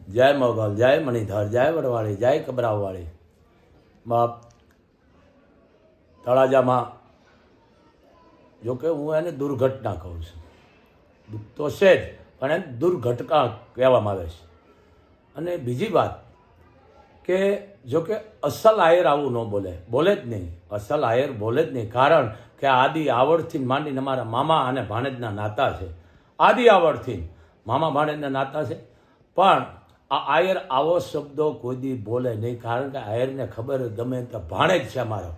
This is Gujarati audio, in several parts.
જય મોગલ, જય મણિધર, જય વડવાળી, જય કબરાવવાળી. બાપ તળાજામાં જોકે હું એને દુર્ઘટના કહું છું. દુઃખ તો છે જ, પણ એને દુર્ઘટના કહેવામાં આવે છે. અને બીજી વાત કે જોકે અસલ આયર આવું ન બોલે જ નહીં. અસલ આયર બોલે જ નહીં, કારણ કે આદિ આવડથી માંડીને અમારા મામા અને ભાણેજના નાતા છે. આદિ આવડથી મામા ભાણેજના નાતા છે. પણ આ આયર આવો શબ્દો કોઈ દી બોલે નહીં, કારણ કે આયરને ખબર ગમે તો ભાણેજ છે અમારો.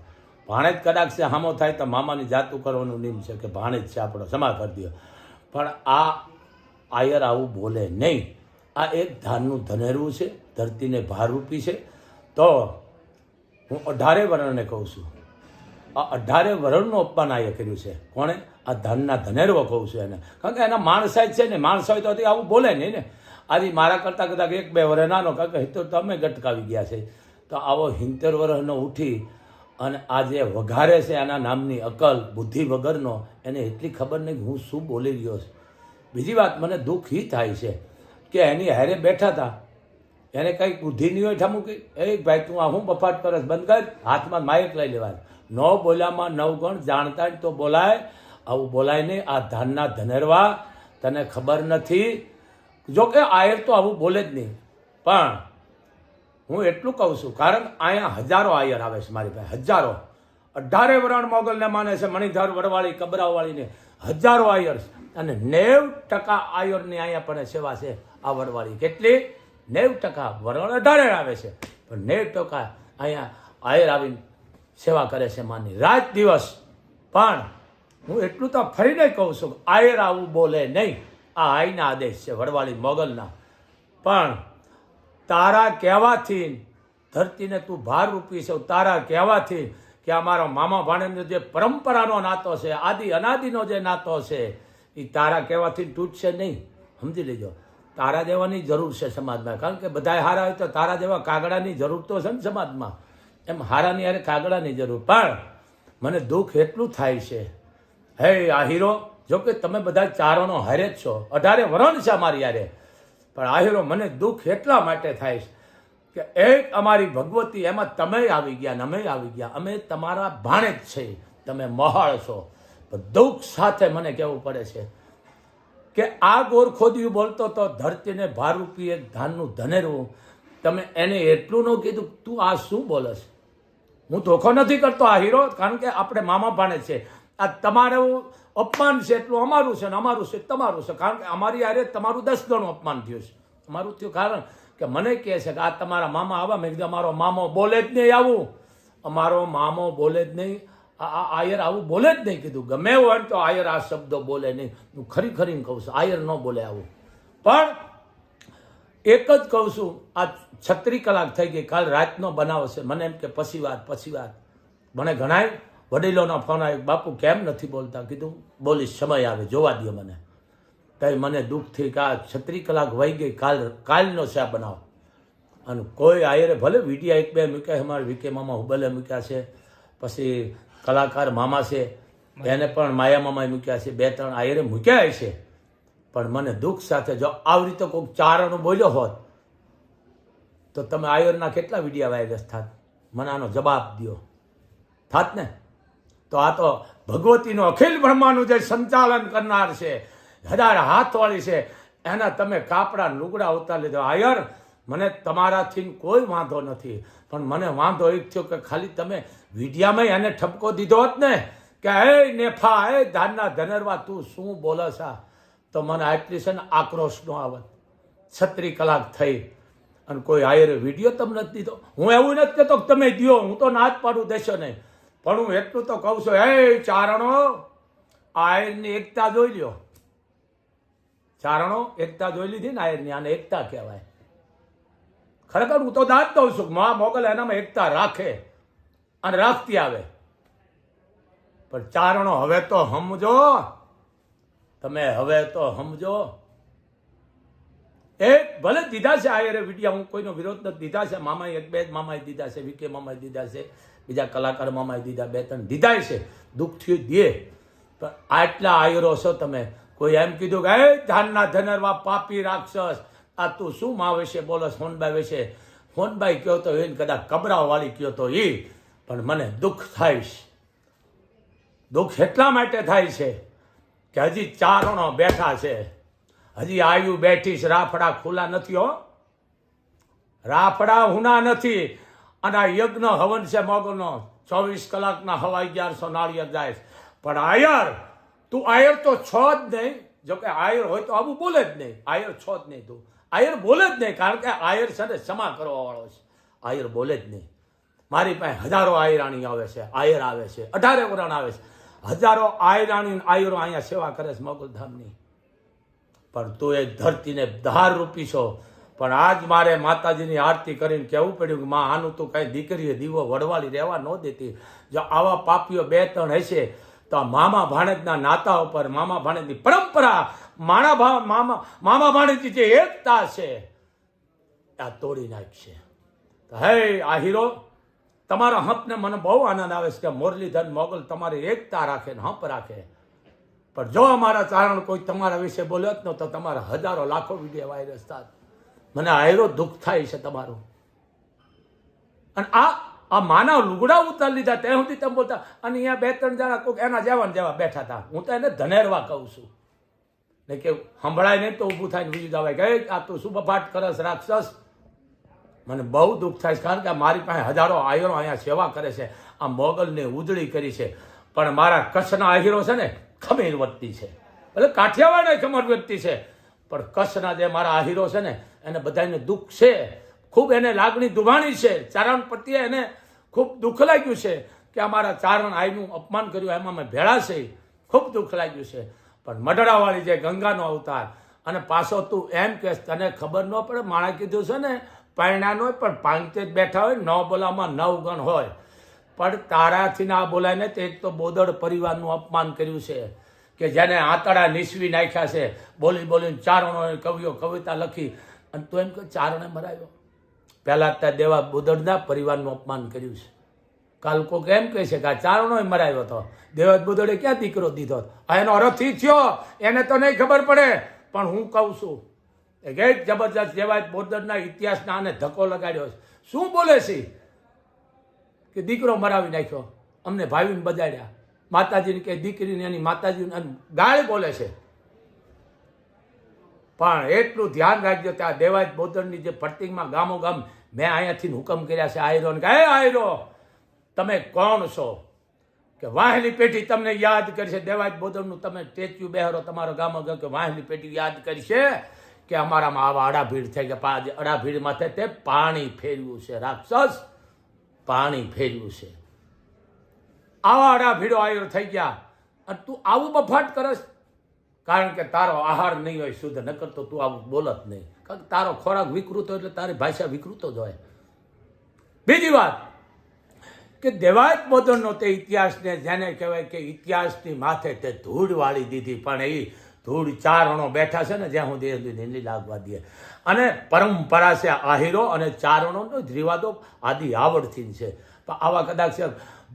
ભાણેજ કદાચ છે હામો થાય તો મામાની જાતું કરવાનું નિયમ છે કે ભાણેજ છે આપણો, સમા કરી દો. પણ આ આયર આવું બોલે નહીં. આ એક ધાનનું ધનેરવું છે, ધરતીને ભારરૂપી છે. તો હું 18 વર્ણને કહું છું, આ 18 વર્ણનું અપમાન આયે કર્યું છે. કોણે? આ ધાનના ધનેરવો કહું છું એને, કારણ કે એના માણસાઈ છે ને, માણસ હોય તો આવું બોલે નહીં ને. આજે મારા કરતાં કદાચ 1-2 વર્ષ નાનો, કારણ કે તો તમે ગટકાવી ગયા છે. તો આવો 70 વર્ષનો ઉઠી અને આ જે વઘારે છે આના નામની અકલ બુદ્ધિ વગરનો, એને એટલી ખબર નહીં કે હું શું બોલી રહ્યો છું. બીજી વાત મને દુઃખ એ થાય છે કે એની હારે બેઠા હતા, એને કંઈક બુદ્ધિ નહીં હોય ઠામુકી, એ ભાઈ તું આ હું બફાટ કરસ, બંધ કર, હાથમાં માયક લઈ લેવાય. ન બોલ્યામાં 9 ગણ, જાણતા જ તો બોલાય, આવું બોલાય નહીં. આ ધાનના ધનેરવા, તને ખબર નથી. જોકે આયર તો આવું બોલે જ નહીં, પણ હું એટલું કહું છું, કારણ અહીંયા હજારો આયર આવે છે મારી પાસે, હજારો. 18 વરણ મોગલને માને છે, મણિધર, વડવાળી, કબરાવવાળીને હજારો આયર છે. અને 90% આયરની અહીંયા પણ સેવા છે આ વડવાળી. કેટલી? 90%. વરણ 18 આવે છે, પણ 90% અહીંયા આયર આવીને સેવા કરે છે માની રાત દિવસ. પણ હું એટલું તો ફરીને કહું છું, આયર આવું બોલે નહીં. આ આઈના આદેશ છે વડવાળી મોગલના. પણ તારા કહેવાથી ધરતીને તું ભાર રૂપી છે, તારા કહેવાથી કે અમારો મામા ભાણેજનો જે પરંપરાનો નાતો છે, આદિ અનાદિનો જે નાતો છે, એ તારા કહેવાથી તૂટશે નહીં. સમજી લેજો, તારા જેવાની જરૂર છે સમાજમાં, કારણ કે બધા હારા હોય તો તારા જેવા કાગડાની જરૂર તો છે ને સમાજમાં, એમ હારાની યારે કાગડાની જરૂર. પણ મને દુઃખ એટલું થાય છે, હે આ હીરો, જોકે તમે બધા ચારણો હારે જ છો, 18 વરણ છે અમારી યારે, પણ આ હીરો મને દુઃખ એટલા માટે થાય છે કે એક અમારી ભગવતી, એમાં તમે આવી ગયા ને અમે આવી ગયા, અમે તમારા ભાણે જ છે, તમે મહાળ છો. દુઃખ સાથે મને કહેવું પડે છે કે આ ગોરખોદિયું બોલતો તો ધરતીને ભારરૂપી એક ધાનનું ધનેરવું, તમે એને એટલું ન કીધું તું આ શું બોલે છે. હું ધોખો નથી કરતો આ હીરો, કારણ કે આપણે મામા ભાણે છે. આ તમારું અપમાન છે એટલું અમારું છે, ને અમારું છે તમારું છે, કારણ કે અમારી હારે તમારું 10 ગણું અપમાન થયું છે. અમારું થયું કારણ કે મને કહે છે કે આ તમારા મામા આવા, મેં કીધું અમારો મામો બોલે જ નહીં આવું, અમારો મામો બોલે જ નહીં, આ આયર આવું બોલે જ નહીં. કીધું ગમે હોય તો આયર આ શબ્દો બોલે નહીં. હું ખરીને કહું છું, આયર ન બોલે આવું. પણ એક જ કહું છું, આ 36 કલાક થઈ ગઈ, કાલ રાતનો બનાવ છે. મને એમ કે પછી વાત. મને ઘણા વડીલોનો ફોન આવ્યો, બાપુ કેમ નથી બોલતા? કીધું બોલીશ, સમય આવે જોવા દો મને. તઈ મને દુઃખ થઈ કે આ 36 કલાક વહી ગઈ, કાલનો છે આ બનાવ. અને કોઈ આયરે ભલે વિડીયા 1-2 મૂક્યા, અમારે વિકે મામા હુબલે મૂક્યા છે, પછી કલાકાર મામા છે એને પણ માયા મામાએ મૂક્યા છે, 2-3 આયરે મૂક્યા છે. પણ મને દુઃખ સાથે જો આવી રીતે કોઈક ચારણું બોલ્યો હોત તો તમે આયરના કેટલા વિડીયા વાયરસ થાત? મને આનો જવાબ દો. થાત ને? તો આ તો ભગવતીનો અખિલ બ્રહ્માંડનું જે સંચાલન કરનાર છે, 1000 હાથવાળી છે, એના તમે કાપડા લુગડા ઉતારી લીધો. આયર, મને તમારાથી કોઈ વાંધો નથી, પણ મને વાંધો એ થયો કે ખાલી તમે વિડીયામાં એને ઠપકો દીધો હોત ને કે હે નેફા, હે ધાનના ધનેરવા, તું શું બોલસ આ, તો મને આટલી છે ને આક્રોશ નો આવત. 36 કલાક થઈ અને કોઈ આયરે વિડીયો તમને નથી દીધો. હું એવું નથી કહેતો કે તમે દો, હું તો ના જ પાડું, દેશો નહીં. પણ હું એટલું તો કહું છું, હે ચારણો, આયરની એકતા જોઈ લ્યો. ચારણો એકતા જોઈ લીધી ને આયરની, આને એકતા કહેવાય. ખરેખર હું તો દાદ દઉં છું, મા મોગલ એનામાં એકતા રાખે અને રાખતી આવે. પણ ચારણો હવે તો સમજો, તમે હવે તો સમજો. એક ભલે દીધા છે આયરે વિડીયા, હું કોઈનો વિરોધ નથી, દીધા છે મામાએ, 1-2 મામાએ દીધા છે, વિકે મામાએ દીધા છે, બીજા કલાકાર મામાએ દીધા, 2-3 દીધા છે. દુઃખ થયું દે. પણ આટલા આયરો છો તમે, કોઈ એમ કીધું કે હે ધાનના ધનેરવા, પાપી રાક્ષસ, આ તું શું મા વિશે બોલો સોનબાઈ વિશે? સોનબાઈ કહો તો એને કદાચ કબરાવાળી કહો તો એ, પણ મને દુઃખ થાય છે. દુઃખ એટલા માટે થાય છે કે હજી ચારણો બેઠા છે, હજી આયુ બેઠી છે, રાફડા ખુલ્લા નથી હો, રાફડા હુના નથી. અને આ યજ્ઞ હવન છે મોગલનો, 24 કલાકના હવા 1100 નાળિયેર જાય છે. પણ આયર, તું આયર તો છો જ નહીં. જોકે આયર હોય તો આવું બોલે જ નહીં, આયર છો જ નહીં, તું આયર બોલે જ નહીં. કારણ કે આયર છે ને ક્ષમા કરવા વાળો છે, આયર બોલે જ નહીં. મારી પાસે હજારો આયરાણી આવે છે, આયર આવે છે, 18 વરણ આવે છે, હજારો આયરાણી આયરો અહીંયા સેવા કરે છે મોગલધામની. પણ તું એ ધરતીને ધાર રૂપી છો. પણ આજ મારે માતાજીની આરતી કરીને કહેવું પડ્યું કે માં આનું તું કાંઈ દીકરીએ દીવો વડવાળી રહેવા ન દેતી. જો આવા પાપીઓ 2-3 હશે તો આ મામા ભાણેજના નાતા ઉપર, મામા ભાણેજની પરંપરા, મામા ભાણેજની જે એકતા છે આ તોડી નાખશે. હે આ હીરો, તમારા હંપને મને બહુ આનંદ આવે છે કે મુરલીધર મોગલ તમારી એકતા રાખે ને હંપ રાખે. પણ જો અમારા ચારણ કોઈ તમારા વિશે બોલ્યો જ ન તો તમારા હજારો લાખો વિડીયો વાયરસ થાત. મને આયરો દુઃખ થાય છે તમારું. અને આ માના લુગડા ઉતારી લીધા ત્યાં સુધી તમે બોલતા. અને અહીંયા 2-3 જણા કોઈક એના જેવા બેઠા હતા. હું તો એને ધનેરવા કહું છું ને કે સંભળાય નહીં તો ઊભું થાય ને બીજું જવાય કે આ તું શું બફાટ કરસ રાક્ષસ. મને બહુ દુઃખ થાય છે કારણ કે મારી પાસે હજારો આયરો અહીંયા સેવા કરે છે, આ મોગલને ઉજળી કરી છે. પણ મારા કચ્છના આહીરો છે ને ખમીર વધતી છે, એટલે કાઠિયાવાડ ખમર વધતી છે. પણ કચ્છના જે મારા આહીરો છે ને એને બધાને દુઃખ છે, ખૂબ એને લાગણી દુભાણી છે. ચારણ પ્રત્યે એને ખૂબ દુઃખ લાગ્યું છે કે અમારા ચારણ આઈનું અપમાન કર્યું, એમાં અમે ભેળા છે, ખૂબ દુઃખ લાગ્યું છે. પણ મઢડાવાળી જે ગંગાનો અવતાર, અને પાછો તું એમ કે તને ખબર ન પડે, માણા કીધું છે ને પાયણાનો હોય પણ પાંચતે જ બેઠા હોય, 9 બોલામાં 9 ગણ હોય. પણ તારાથી ના બોલાય ને તે એક તો બોદડ પરિવારનું અપમાન કર્યું છે કે જેને આંતડા નીસવી નાખ્યા છે, બોલીને ચારણોએ કવિઓ કવિતા લખી. અને તું એમ કે ચારણે મરાયો. પહેલા ત્યાં દેવા બોદડના પરિવારનું અપમાન કર્યું છે. કાલ કોક એમ કહે છે કે આ ચારણોએ મરાયો હતો, દેવા બોદડે ક્યાં દીકરો દીધો? એનો અર્થ ઈ થયો, એને તો નહીં ખબર પડે. પણ હું કહું છું એક જબરજસ્ત દેવાય બોદડના ઇતિહાસના આને ધક્કો લગાડ્યો છે. શું બોલે છે કે દીકરો મરાવી નાખ્યો, અમને ભાવીને બજાડ્યા, માતાજીને કે દીકરીને એની માતાજીને ગાળ બોલે છે. પણ એટલું ધ્યાન રાખજો કે આ દેવાજ બોદડની જે પ્રતિકમાં ગામો ગામ મેં અહીંયાથી હુકમ કર્યા છે આયરો ને કે હે આયરો તમે કોણ છો કે વાહલી પેઢી તમને યાદ કરશે. દેવાજ બોદડનું તમે સ્ટેચ્યુ બેહરો તમારો ગામો ગામ કે વાહલી પેઢી યાદ કરશે કે અમારામાં આવા અડાભીડ થઈ ગયા. અડાભીડ માથે તે પાણી ફેરવ્યું છે, રાક્ષસ પાણી ફેરવ્યું છે. આવા અડાભીડો આયરો થઈ ગયા અને તું આવું બફાટ કરસ. કારણ કે તારો આહાર નહીં હોય શુદ્ધ, ન કરતો તું આવું બોલત નહીં. કારણ કે તારો ખોરાક વિકૃત હોય એટલે તારી ભાષા વિકૃત જ હોય. બીજી વાત કે દેવાજ બોદડનો તે ઇતિહાસને જેને કહેવાય કે ઇતિહાસની માથે તે ધૂળ વાળી દીધી. પણ એ ધૂળ ચારણો બેઠા છે ને જ્યાં સુધી નહીં લાગવા દે. અને પરંપરા છે આહીરો અને ચારણોનો જ રિવાજો આદિ આવડથી છે. પણ આવા કદાચ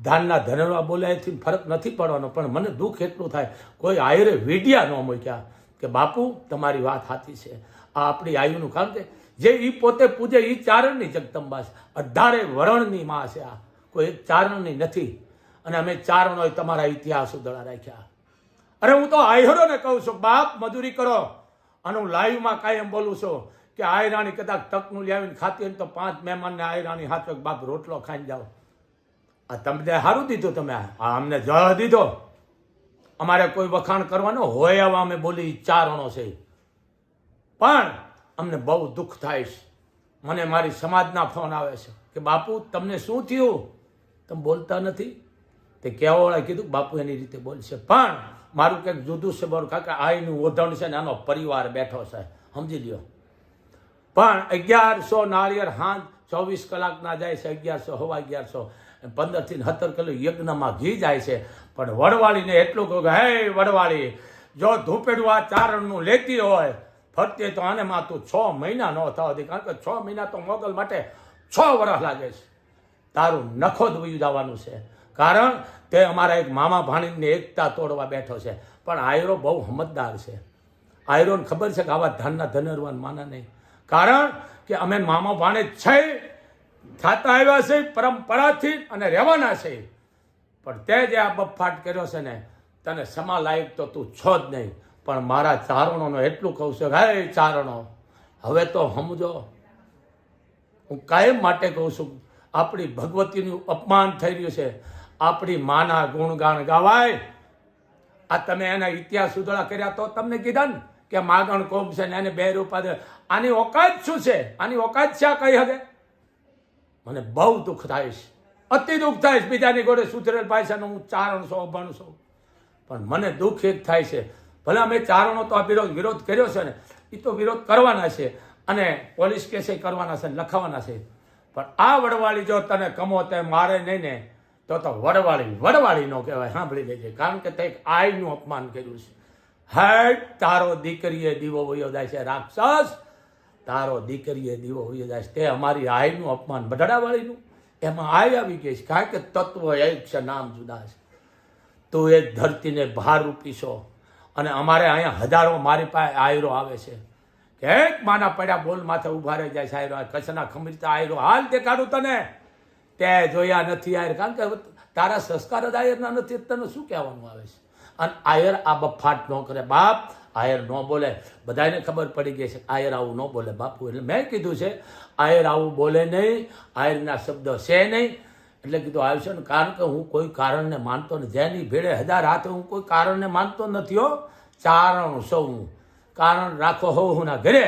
ધાનના ધનવા બોલાયથી ફરક નથી પડવાનો. પણ મને દુઃખ એટલું થાય કોઈ આયરે વીડિયા ન મૂક્યા કે બાપુ તમારી વાત સાચી છે, આ આપણી આયુનું કામ છે. જે એ પોતે પૂજે એ ચારણની જગદંબા છે, 18 વરણની માં છે. આ કોઈ એક ચારણની નથી. અને અમે ચારણોએ તમારા ઇતિહાસ ઉદળા રાખ્યા. અરે હું તો આયરોને કહું છું બાપ મજૂરી કરો. અને હું લાઈવમાં કાયમ બોલું છું કે આયરાણી કદાચ તકનું લાવીને ખાતી હોય તો 5 મહેમાનને આયરાણી હાથો બાપ રોટલો ખાઈને જાઓ. આ તમને સારું દીધું, તમે આ અમને જળ દીધો. અમારે કોઈ વખાણ કરવાનો હોય એવા અમે બોલી ચારણો છે. પણ અમને બહુ દુઃખ થાય છે. મને મારી સમાજના ફોન આવે છે કે બાપુ તમને શું થયું, તમે બોલતા નથી. તે કહેવાવાળાએ કીધું બાપુ એની રીતે બોલશે. પણ મારું કંઈક જુદું છે બોલ, કારણ કે આઈનું ઓઢણ છે ને આનો પરિવાર બેઠો છે, સમજી લ્યો. પણ 1100 નાળિયેર હાંજ 24 કલાકના જાય છે, 1100 હવા 1100 15 થી 17 કિલો યજ્ઞમાં ઘી જાય છે. પણ વડવાળીને એટલું કહું કે હે વડવાળી, જો ધૂપેડું આ ચારણનું લેતી હોય ફરતી તો આને માં તું 6 મહિના ન થવા દે. કારણ કે 6 મહિના તો મોગલ માટે 6 વર્ષ લાગે છે. તારું નખો જ વયું જવાનું છે. કારણ તે અમારા એક મામા ભાણીની એકતા તોડવા બેઠો છે. પણ આયરો બહુ સમજદાર છે. આયરોને ખબર છે કે આવા ધાનના ધનરવાન માના નહીં. કારણ કે અમે મામા ભાણેજ છે, થતા આવ્યા છે પરંપરાથી અને રહેવાના છે. પણ તે જે આ બફાટ કર્યો છે ને, તને સમા લાયક તો તું છો જ નહીં. પણ મારા ચારણોનો એટલું કહું છું, હે ચારણો, હવે તો સમજો. હું કાયમ માટે કહું છું, આપણી ભગવતીનું અપમાન થઈ રહ્યું છે. આપણી માના ગુણગાન ગાવાય. આ તમે એના ઇતિહાસ ઉધળા કર્યા તો તમને કીધા ને કે માગણ કોમ છે ને એને 2 રૂપિયા દે. આની ઓકાત શું છે? આની ઓકાત છે કઈ હગે? મને બહુ દુઃખ થાય છે, અતિ દુઃખ થાય છે. બીજાની ગોળે સુધરેલ પાયસાનો હું ચારણ છો, અભણ છું. પણ મને દુઃખ એક થાય છે, ભલે અમે ચારણો તો આ વિરોધ કર્યો છે ને, એ તો વિરોધ કરવાના છે અને પોલીસ કેસે કરવાના છે, લખાવાના છે. પણ આ વડવાળી જો તને કમો તે મારે નહીં ને, તો વડવાળી નો કહેવાય. સાંભળી લેજે, કારણ કે તે આઈનું અપમાન કર્યું છે. હેડ, તારો દીકરીએ દીવો વયો જાય છે રાક્ષસ, તારો દીકરીએ દીવો વયો જાય છે. તે અમારી આઈનું અપમાન બઢડાવાળીનું, એમાં આઈ આવી ગઈ છે. કારણ કે તત્વ એક છે, નામ જુદા છે. તું એક ધરતીને ભાર રૂપી છો અને અમારે અહીંયા હજારો મારી પાસે આયરો આવે છે કે એક માના પડ્યા બોલ માથે ઉભા રહી જાય છે. આયરો કચ્છના ખમીરતા આયરો હાલ દેખાડું તને, તે જોયા નથી આયર. કારણ કે તારા સંસ્કાર જ આયરના નથી, તને શું કહેવાનું આવે છે? અને આયર આ બફાટ ન કરે બાપ, આયર ન બોલે. બધાને ખબર પડી ગઈ છે આયર આવું ન બોલે બાપુ. એટલે મેં કીધું છે આયર આવું બોલે નહીં, આયરના શબ્દ છે નહીં. એટલે કીધું આવશે ને, કારણ કે હું કોઈ કારણને માનતો નથી. જેની ભેળે 1000 હાથે હું કોઈ કારણને માનતો નથી હો. ચારણ સૌ હું, કારણ રાખો હોઉં હું ના ઘરે.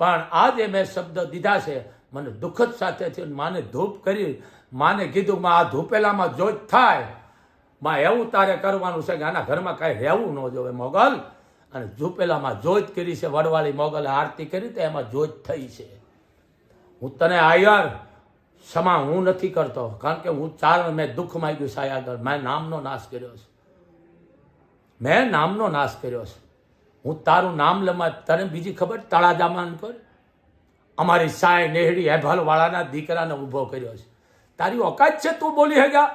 પણ આજે મેં શબ્દ દીધા છે, મને દુઃખદ સાથે થયું. માને ધૂપ કરી, માને કીધું માં આ ધૂપેલામાં જોત થાય, માં એવું તારે કરવાનું છે કે આના ઘરમાં કાંઈ રહેવું ન જોવે મોગલ. અને ધૂપેલામાં જોત કરી છે વડવાળી મોગલે, આરતી કરી તો એમાં જોત થઈ છે. હું તને આયર ક્ષમા હું નથી કરતો, કારણ કે હું ચારણ મેં દુઃખ માંગ્યું છે આગળ. મેં નામનો નાશ કર્યો છે, મેં નામનો નાશ કર્યો છે. હું તારું નામ લમા, તને બીજી ખબર? તળાજામાં કર અમારી સાય નેહડી એભાલવાળાના દીકરાને ઊભો કર્યો છે. તારી ઓકાત છે તું બોલી હગ્યા?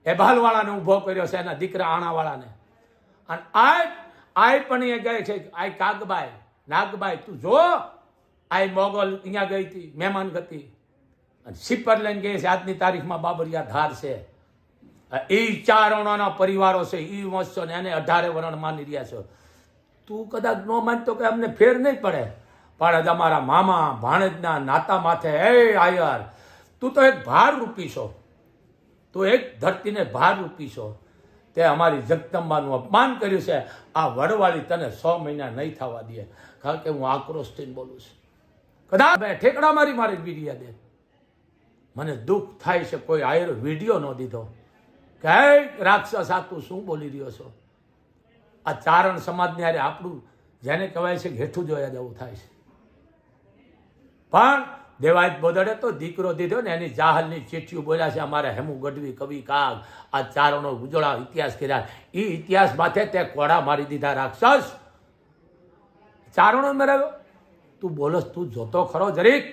એભાલવાળાને ઊભો કર્યો છે, એના દીકરા આણાવાળાને. અને આય પણ એ ગઈ છે, આય કાગબાઈ નાગબાઈ, તું જો આય મોગલ અહીંયા ગઈ હતી મહેમાન ગતિ, અને સિપર લઈને ગઈ છે. આજની તારીખમાં બાબરિયા ધાર છે. એ ચારણોના પરિવારો છે, એ વંશો ને એને 18 વરણ માની રહ્યા છો. તું કદાચ ન માનતો કે અમને ફેર નહીં પડે, પણ અમારા મામા ભાણેજના નાતા માથે હે આયર, તું તો એક ભાર રૂપી છો. તું એક ધરતીને ભાર રૂપી છો. તે અમારી જગદંબાનું અપમાન કર્યું છે. આ વડવાળી તને 100 મહિના નહીં થવા દે, કારણ કે હું આક્રોશથી બોલું છું. કદાચ ઠેકડા મારી વિડીયા દે. મને દુઃખ થાય છે, કોઈ આયર વિડીયો ન દીધો કે રાક્ષસ આ તું શું બોલી રહ્યો છો. આ ચારણ સમાજને યારે આપણું જેને કહેવાય છે હેઠું જોયા જવું થાય છે. પણ દેવાયત બોદડે તો દીકરો દીધો ને, એની જાહલની ચિઠ્ઠીઓ બોલ્યા છે. અમારે હેમુ ગઢવી, કવિ કાગ, આ ચારણો ઉજળા ઇતિહાસ કર્યા. એ ઇતિહાસ માથે તે કોડા મારી દીધા રાક્ષસ. ચારણો મેળવ્યો. તું બોલસ, તું જોતો ખરો જરીક.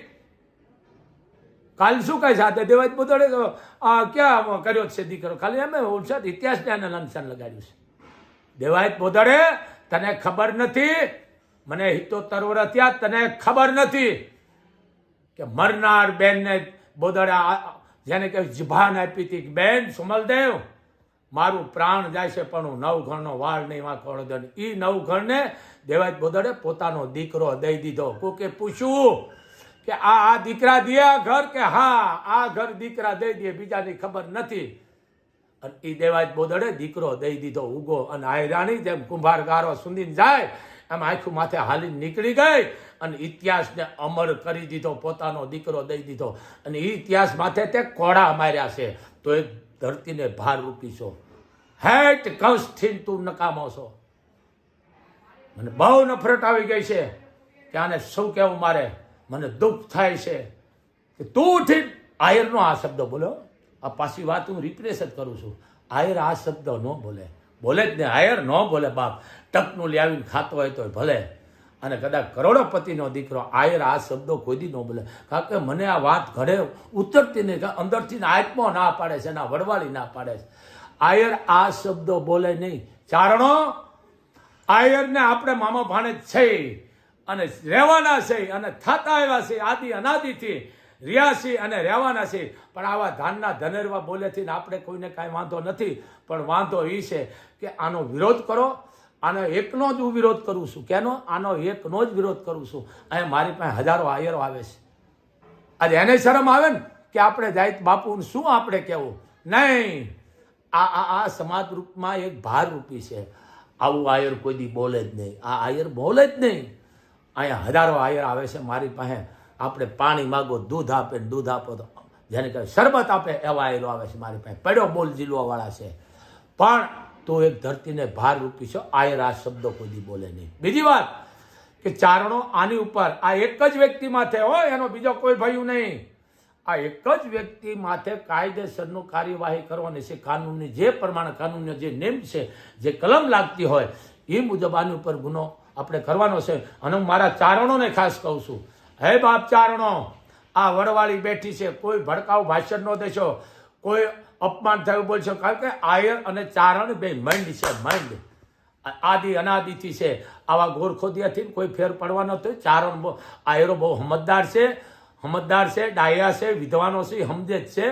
કાલ શું કહે છે? દેવાયત બોદડે આ ક્યાં કર્યો છે દીકરો? ખાલી એમ ઇતિહાસને એને લંચન લગાડ્યું છે. દેવાયત બોદડે તને ખબર નથી, મને 77 વર્ષ થયા, તને ખબર નથી કે મરનાર બેનને બોદડા જેને કહે જીભાન આપી હતી, બેન સુમલદેવ મારું પ્રાણ જાય છે પણ હું 9 ઘરનો વાળ નહીં વાંકોડો દઉં. એ 9 ઘરને દેવાયત બોદડે પોતાનો દીકરો દઈ દીધો. કોકે પૂછ્યું કે આ દીકરા દે ઘર, કે હા આ ઘર દીકરા દઈ દે, બીજાની ખબર નથી. અને એ દેવાયત બોદડે દીકરો દઈ દીધો ઉગો. અને આયરાણી જેમ કુંભાર ગારો સુંદીને જાય એમ આખું માથે હાલી નીકળી ગઈ અને ઇતિહાસને અમર કરી દીધો. પોતાનો દીકરો દઈ દીધો અને એ ઇતિહાસ માથે તે કોડા માર્યા છે. તો એક ધરતીને ભાર રૂપી છો. હેટ કંસથી તું નકામો છો. મને બહુ નફરત આવી ગઈ છે કે આને શું કહેવું મારે. મને દુઃખ થાય છે કે તું ઉઠી આયરનો આ શબ્દ બોલો. આ પાછી વાત હું રિપ્લેસ જ કરું છું. આયર આ શબ્દ ન બોલે, બોલે જ ને. આયર ન બોલે બાપ. ટકનું લાવીને ખાતો હોય તો ભલે, અને કદાચ કરોડોપતિનો દીકરો આયર આ શબ્દો કોઈ દી ન બોલે. કારણ કે મને આ વાત ઘડે ઉતરતી નહીં, અંદરથી આત્મો ના પાડે છે, ના વડવાળી ના પાડે છે. આયર આ શબ્દો બોલે નહીં. ચારણો, આયરને આપણે મામા ભાણેજ છે અને રહેવાના છે અને થતા આવ્યા છે આદિ અનાદિથી રહ્યા છે અને રહેવાના છે. પણ આવા ધાનના ધનેરવા બોલેથી આપણે કોઈને કાંઈ વાંધો નથી. પણ વાંધો એ છે કે આનો વિરોધ કરો. આનો એકનો જ હું વિરોધ કરું છું. કેનો? આનો એકનો જ વિરોધ કરું છું. અહીંયા મારી પાસે હજારો આયરો આવે છે. આજે એને શરમ આવે ને કે આપણે જાય બાપુને શું આપણે કહેવું? નહીં, આ સમાજ રૂપમાં એક ભાર રૂપી છે. આવું આયર કોઈ દી બોલે જ નહીં. આ આયર બોલે જ નહીં. અહીંયા હજારો આયર આવે છે મારી પાસે. આપણે પાણી માગો, દૂધ આપે ને દૂધ આપો તો જેને કહે શરબત આપે એવા આયરો આવે છે મારી પાસે. પડ્યો બોલ જીલવાવાળા છે. પણ તો એક ધરતીને ભાર રૂપી છે. આયર આ શબ્દો કોઈ દી બોલે નહીં. બીજી વાત કે ચારણો આની ઉપર આ એક જ વ્યક્તિ માથે હોય, એનો બીજો કોઈ ભયું નહીં. આ એક જ વ્યક્તિ માથે કાયદેસરનું કાર્યવાહી કરવાની છે. કાનૂનની જે પ્રમાણે કાનૂનનો જે નિયમ છે, જે કલમ લાગતી હોય એ મુજબ આની ઉપર ગુનો આપણે કરવાનો છે. અને હું મારા ચારણોને ખાસ કહું છું, હે બાપ ચારણો, આ વડવાળી બેઠી છે, કોઈ ભડકાવ ભાષણ ન દેશો, કોઈ અપમાન થયું બોલશો. કારણ કે આયર અને ચારણ બે મંડ છે. મંડ આદિ અનાદિથી છે. આવા ગોરખોદિયાથી કોઈ ફેર પડવાનો તો ચારણ આયરો બહુ સમજદાર છે. સમજદાર છે, ડાયા છે, વિદ્વાનો છે, સમજે જ છે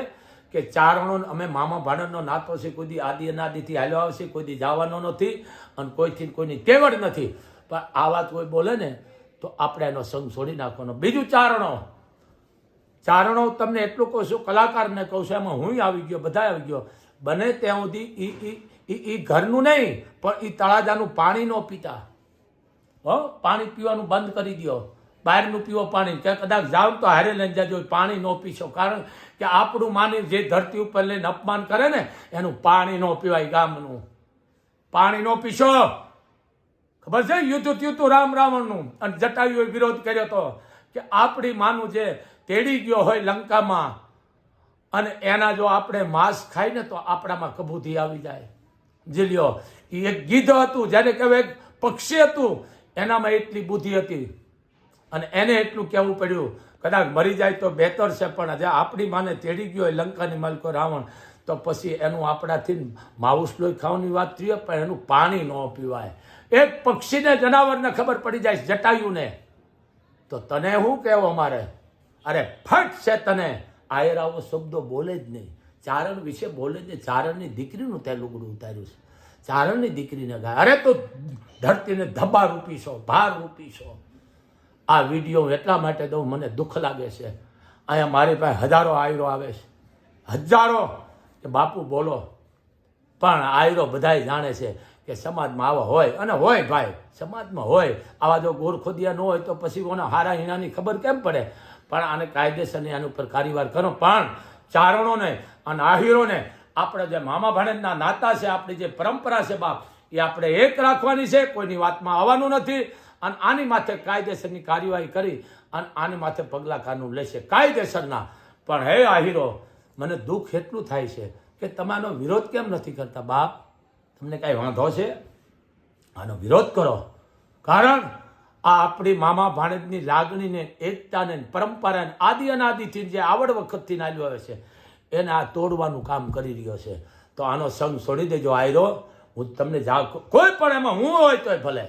કે ચારણો અમે મામા ભાણેજનો નાતો છે. કોઈ દી આદિ અનાદિથી હાલ્યો આવશે, કોઈ દી જવાનો નથી અને કોઈથી કોઈની તેવડ નથી. પણ આ વાત કોઈ બોલે ને તો આપણે એનો સંગ છોડી નાખવાનો. બીજું ચારણો તમને એટલું કહું છું, કલાકારને કહું છું, એમાં હું આવી ગયો, બધા આવી ગયો. બને ત્યાં સુધી એ ઘરનું નહીં પણ એ તળાજાનું પાણી ન પીતા. પાણી પીવાનું બંધ કરી દો. બહારનું પીવો પાણી. કે કદાચ જાવ તો હારે લઈને જાજો, પાણી ન પીશો. કારણ કે આપણું માની જે ધરતી ઉપર લઈને અપમાન કરે ને એનું પાણી ન પીવાય. ગામનું પાણી ન પીશો. ખબર છે? યુદ્ધ થયું હતું રામ રાવણનું અને જટાયુએ વિરોધ કર્યો હતો કે આપણી માનું જે તેડી ગયો હોય લંકામાં અને એના જો આપણે માંસ ખાઈ ને તો આપણામાં કબૂતી આવી જાય. જીલ્યો એ એક ગીધ હતું, જેને કહેવાય એક પક્ષી હતું, એનામાં એટલી બુદ્ધિ હતી અને એને એટલું કહેવું પડ્યું કદાચ મરી જાય તો બહેતર છે. પણ જે આપણી માને તેડી ગયો હોય લંકાની માલિકો રાવણ, તો પછી એનું આપણાથી માઉસ લોહી ખાવાની વાત થઈ, પણ એનું પાણી ન પીવાય. એક પક્ષીને જનાવરને ખબર પડી જાય જટાયુને, તો તને શું કહેવું અમારે? અરે ફટ છે તને. આયર આવો શબ્દો બોલે જ નહીં. ચારણ વિશે બોલે જ નહીં. ચારણની દીકરીનું તે લુગડું ઉતાર્યું છે. ચારણની દીકરીને ગાય. અરે તો ધરતીને ધબ્બા રૂપી છો, ભાર રૂપી છો. આ વિડીયો એટલા માટે દઉં, મને દુઃખ લાગે છે. અહીંયા મારી પાસે હજારો આયરો આવે છે, હજારો કે બાપુ બોલો. પણ આયરો બધાય જાણે છે કે સમાજમાં આવા હોય અને હોય ભાઈ, સમાજમાં હોય. આવા જો ગોરખોદિયા ન હોય તો પછી કોને હારા હીણાની ખબર કેમ પડે? પણ આને કાયદેસરની આની ઉપર કાર્યવાહી કરો. પણ ચારણોને અને આહીરોને આપણે જે મામા ભાણેજના નાતા છે, આપણી જે પરંપરા છે બાપ, એ આપણે એક રાખવાની છે. કોઈની વાતમાં આવવાનું નથી. અને આની માથે કાયદેસરની કાર્યવાહી કરી અને આની માથે પગલાં કાનૂન લેશે કાયદેસરના. પણ હે આહીરો, મને દુઃખ એટલું થાય છે કે તમે આનો વિરોધ કેમ નથી કરતા બાપ? તમને કાંઈ વાંધો છે? આનો વિરોધ કરો. કારણ આ આપણી મામા ભાણેજની લાગણીને, એકતાને, પરંપરાને આદિ અનાદિથી જે આવડ વખતથી નાલ્યો આવે છે એને આ તોડવાનું કામ કરી રહ્યો છે. તો આનો સંગ છોડી દેજો આયરો. હું તમને કોઈ પણ એમાં હું હોય તોય ભલે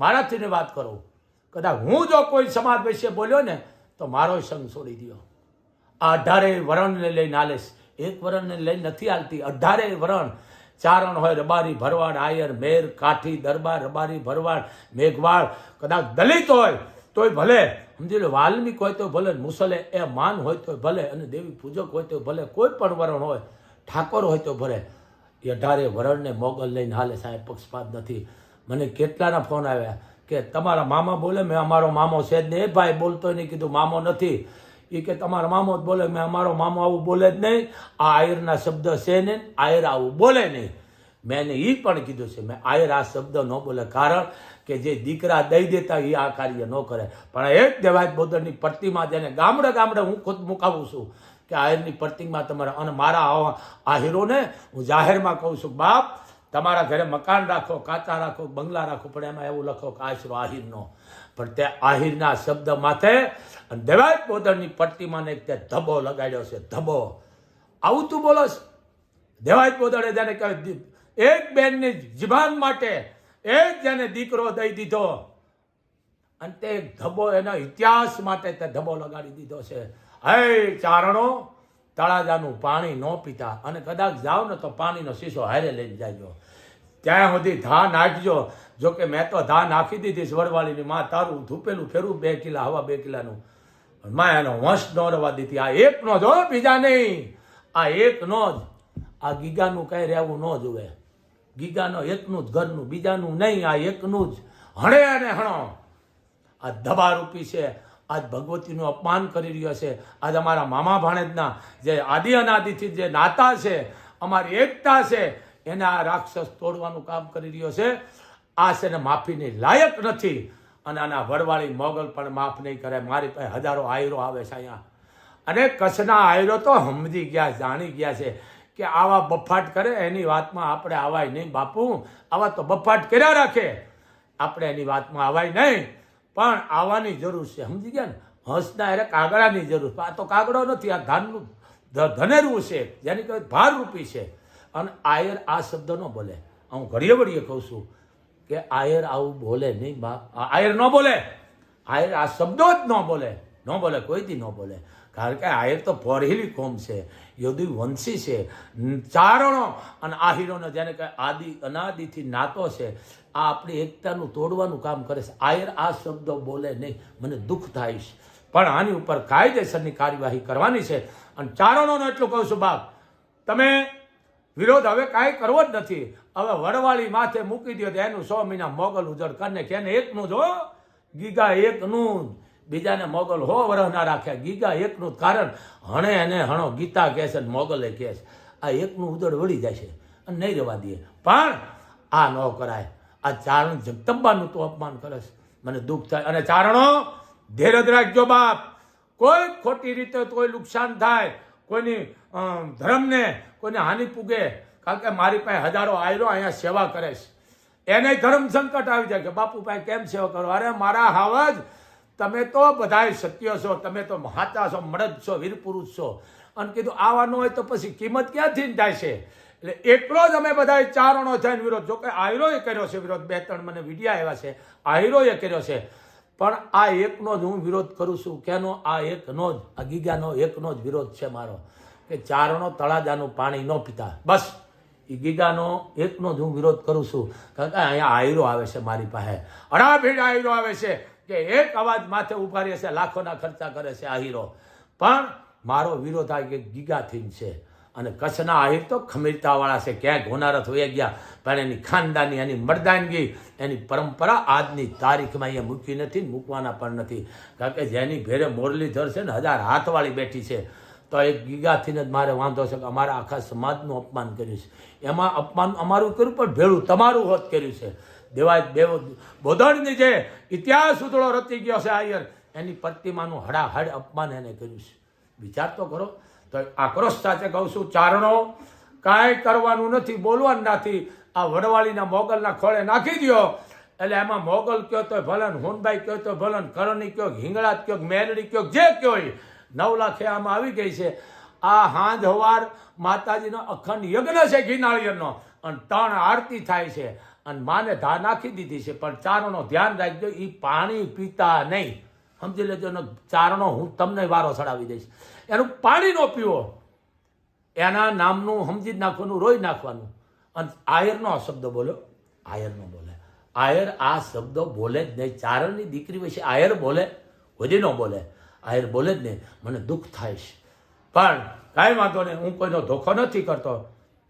મારાથી વાત કરું. કદાચ હું જો કોઈ સમાજ વિશે બોલ્યો ને તો મારો સંગ છોડી દો. આ 18 વરણને લઈને હાલેશ. એક વરણને લઈને નથી હાલતી. 18 વરણ ચારણ હોય, રબારી, ભરવાડ, આયર, મેર, કાઠી, દરબાર, રબારી, ભરવાડ, મેઘવાળ, કદાચ દલિત હોય તોય ભલે, સમજી લો, વાલ્મિક હોય તો ભલે, મુસલે એ માન હોય તો ભલે, અને દેવી પૂજક હોય તો ભલે, કોઈ પણ વરણ હોય, ઠાકોર હોય તો ભલે. એ 18 વરણને મોગલ લઈને હાલે. સાહેબ પક્ષપાત નથી. મને કેટલાના ફોન આવ્યા કે તમારા મામા બોલે, મેં અમારો મામો છે જ નહીં. એ ભાઈ બોલતો નહીં. કીધું મામો નથી. એ કે તમારા મામો જ બોલે. મેં અમારો મામો આવું બોલે જ નહીં. આ આયરના શબ્દ છે ને, આયર આવું બોલે નહીં. મેં એને એ પણ કીધું છે, મેં આયર આ શબ્દ ન બોલે. કારણ કે જે દીકરા દઈ દેતા એ આ કાર્ય ન કરે. પણ એક દેવાયત બોદરની પ્રતિમા જેને ગામડે ગામડે હું ખુદ મુકાવું છું કે આયરની પ્રતિમા તમારા. અને મારા આ હીરોને હું જાહેરમાં કહું છું, બાપ તમારા ઘરે મકાન રાખો, કાચા રાખો, બંગલા રાખો, પણ એમાં એવું લખો કે આશરો આહિરનો. પણ તે આહિરના શબ્દ માથે અને દેવાયત બોદરની પ્રતિમાને તે ધબ્બો લગાડ્યો છે. ધબ્બો. આવું તું બોલો છો? દેવાયત બોદરે જેને કહેવાય એક બેનની જીભાન માટે એક જેને દીકરો દઈ દીધો અને તે ધબો એના ઇતિહાસ માટે તે ધબો લગાડી દીધો છે. હે ચારણો, તળાજાનું પાણી ન પીતા, અને કદાચ જાઓ ને તો પાણીનો શીશો હારે લઈને જાયજો. ત્યાં સુધી ધા નાખજો. જો કે મેં તો ધા નાખી દીધી વડવાળીની માં, તારું ધૂપેલું ફેરવું 2 કિલા, હવા 2 કિલાનું. માં એનો વંશ ન રવા દીધી. આ એકનો જ હો, બીજા નહીં. આ એકનો જ. આ ગીગાનું કઈ રહેવું ન જોવે. ગીગાનો એકનું જ ઘરનું, બીજાનું નહીં. આ એકનું જ હણે અને હણો. આ દબારૂપી છે. આજ ભગવતીનું અપમાન કરી રહ્યો છે. આજ અમારા મામા ભાણેજના જે આદિ અનાદિથી જે નાતા છે, અમારી એકતા છે, એને આ રાક્ષસ તોડવાનું કામ કરી રહ્યો છે. આ છે ને માફીની લાયક નથી. અને આના વડવાળી મોગલ પણ માફ નહીં કરે. મારી પાસે હજારો આયરો આવે છે અહીંયા. અને કચ્છના આયરો તો સમજી ગયા, જાણી ગયા છે કે આવા બફાટ કરે એની વાતમાં આપણે આવાય નહીં. બાપુ આવા તો બફાટ કર્યા રાખે, આપણે એની વાતમાં આવાય નહીં. પણ આવવાની જરૂર છે. સમજી ગયા ને? હંસના એટલે કાગડાની જરૂર. આ તો કાગડો નથી, આ ધાનનું ધનેરવું છે, જેની કહેવાય ભારરૂપી છે. અને આયર આ શબ્દ ન બોલે. હું ઘડીએ વળીએ કહું છું કે આયર આવું બોલે નહીં. આયર ન બોલે. આયર આ શબ્દો જ ન બોલે. ન બોલે, કોઈથી ન બોલે. કારણ કે આયર તો પઢેલી કોમ છે, યદુ વંશી છે. ચારણો અને આહિરોનો જેને કહે આદિ અનાદિથી નાતો છે. આ આપણી એકતાનું તોડવાનું કામ કરે છે. આયર આ શબ્દો બોલે નહીં. મને દુઃખ થાય છે, પણ આની ઉપર કાયદેસરની કાર્યવાહી કરવાની છે. અને ચારણોનો એટલું કહું છું, બાપ તમે વિરોધ હવે કાંઈ કરવો જ નથી. હવે વડવાળી માથે મૂકી દો તો એનું 100 મહિના મોગલ ઉજળ કરીને કે એકનું જ હો. ગીગા એકનું જ. બીજાને મોગલ હો વરહ ના રાખ્યા. ગીગા એકનું જ. કારણ હણે અને હણો ગીતા કહે છે, મોગલે કહે છે. આ એકનું ઉજળ વળી જાય છે અને નહીં રહેવા દે. પણ આ ન કરાય. આ ચારણ જગદંબાનું તો અપમાન કરે છે. મને દુઃખ થાય. અને ચારણો ધીરજ રાખજો બાપ. કોઈ ખોટી રીતે કોઈ નુકસાન થાય, કોઈની ધર્મને કોઈને હાનિ પૂગે. કારણ કે મારી પાસે હજારો આયરો અહીંયા સેવા કરે છે. એને ધર્મ સંકટ આવી જાય કે બાપુ પાસે કેમ સેવા કરો. અરે મારા હાવજ, તમે તો બધાય સત્ય છો, તમે તો મહાતા છો, મળદ છો, વીર પુરુષ છો. અને કીધું આવવાનું હોય તો પછી કિંમત ક્યાંથી થાય છે. એટલે એટલો જ અમે બધા ચારણો થઈને વિરોધ. જો કે આયરોએ કર્યો છે વિરોધ. 2-3 મને વિડીયા આવ્યા છે, આયરોએ કર્યો છે. પણ આ એકનો જ હું વિરોધ કરું છું. કેનો? આ એકનો જ, આ ગીગાનો એકનો જ વિરોધ છે મારો. કે ચારણો તળાજાનું પાણી ન પીતા. બસ એ ગીગાનો એકનો જ હું વિરોધ કરું છું. કારણ કે અહીંયા આયરો આવે છે મારી પાસે, અડાભીડ આયરો આવે છે કે એક અવાજ માથે ઉભા રહે છે, લાખોના ખર્ચા કરે છે આહીરો. પણ મારો વિરોધ આ કે ગીગાથી છે. અને કચ્છના આહિર તો ખમીરતાવાળા છે. ક્યાંય હોનારત હોઈ ગયા, પણ એની ખાનદાની, એની મર્દાનગી, એની પરંપરા આજની તારીખમાં અહીંયા મૂકી નથી, મૂકવાના પણ નથી. કારણ કે જેની ભેરે મુરલીધર છે ને 1000 હાથવાળી બેઠી છે, તો એક ગીગાથી જ મારે વાંધો છે કે અમારા આખા સમાજનું અપમાન કર્યું છે. એમાં અપમાન અમારું કર્યું, પણ ભેળું તમારું હોત કર્યું છે. દેવાય બોધણની જે ઇતિહાસ ઉધળો રચી ગયો છે આયર, એની પ્રતિમાનું હડાહડ અપમાન એને કર્યું છે. વિચાર તો કરો. તો આક્રોશ સાથે કહું છું, ચારણો કાંઈ કરવાનું નથી, બોલવાનું નથી. આ વડવાળીના મોગલના ખોળે નાખી દો. એટલે એમાં મોગલ કયો તો ભલન, હોનભાઈ કયો તો ભલન, કરણી કયો, હિંગળાત કયો, મેરડી કયો, જે કયો 9 લાખ આમાં આવી ગઈ છે. આ હાંજ હવાર માતાજીનો અખંડ યજ્ઞ છે ગિરનાળીનો, અને 3 આરતી થાય છે. અને માને ધા નાખી દીધી છે. પણ ચારણો ધ્યાન રાખજો, એ પાણી પીતા નહીં. સમજી લેજો. ચારણો હું તમને વારો ચડાવી દઈશ. એનું પાણી નો પીવો. એના નામનું સમજી જ નાખવાનું, રોઈ નાખવાનું. અને આયરનો આ શબ્દ બોલ્યો, આયર નો બોલે. આયર આ શબ્દો બોલે જ નહીં. ચારણની દીકરી વિશે આયર બોલે, કોઈ ન બોલે. આયર બોલે જ નહીં. મને દુઃખ થાય છે, પણ કાંઈ વાંધો નહીં. હું કોઈનો ધોખો નથી કરતો,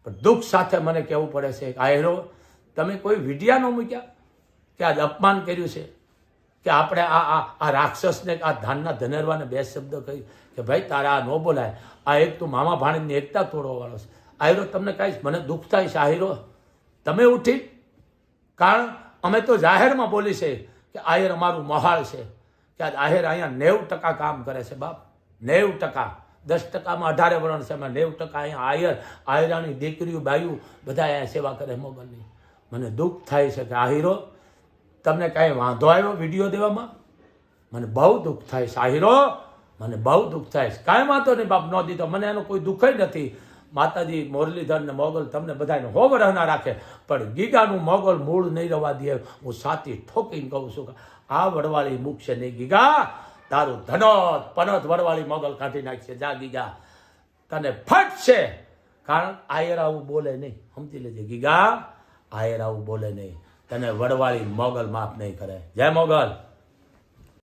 પણ દુઃખ સાથે મને કહેવું પડે છે. આયરો, તમે કોઈ વિડિયા ન મૂક્યા કે આજ અપમાન કર્યું છે, કે આપણે આ રાક્ષસને, આ ધાનના ધનેરવાને 2 શબ્દ કહી કે ભાઈ તારે આ ન બોલાય. આ એક તું મામા ભાણેજની એકતા તોડવા વાળો છે. આયરો તમને કહીશ, મને દુઃખ થાય છે. આયરો તમે ઉઠી, કારણ અમે તો જાહેરમાં બોલી છે કે આયર અમારું મહાળ છે. કે આજ આયર અહીંયા 90% કામ કરે છે બાપ. 90%. 10%માં 18 વરણ છે, એમાં 90% અહીંયા આયરાની દીકરીઓ, બાયું બધા અહીંયા સેવા કરે મોગલની. મને દુઃખ થાય છે કે આહીરો તમને કાંઈ વાંધો આવ્યો વિડીયો દેવામાં? મને બહુ દુઃખ થાય છે આહીરો, મને બહુ દુઃખ થાય છે. કાંઈ વાંધો નહીં બાપ, ન દીધો, મને એનો કોઈ દુઃખ જ નથી. માતાજી મુરલીધર ને મોગલ તમને બધાને હો વરહ ના રાખે, પણ ગીગાનું મોગલ મૂળ નહીં રવા દે. હું સાથી ઠોકીને કહું છું કે આ વડવાળી મૂકશે નહીં ગીગા, તારું ધનોત પનોત વડવાળી મોગલ કાઢી નાખશે. જા ગીગા, તને ફટશે. કારણ આયર આવું બોલે નહીં, સમજી લેજે ગીગા, આયર આવું બોલે નહીં, તને વડવાળી મોગલ માફ નહીં કરે. જય મોગલ.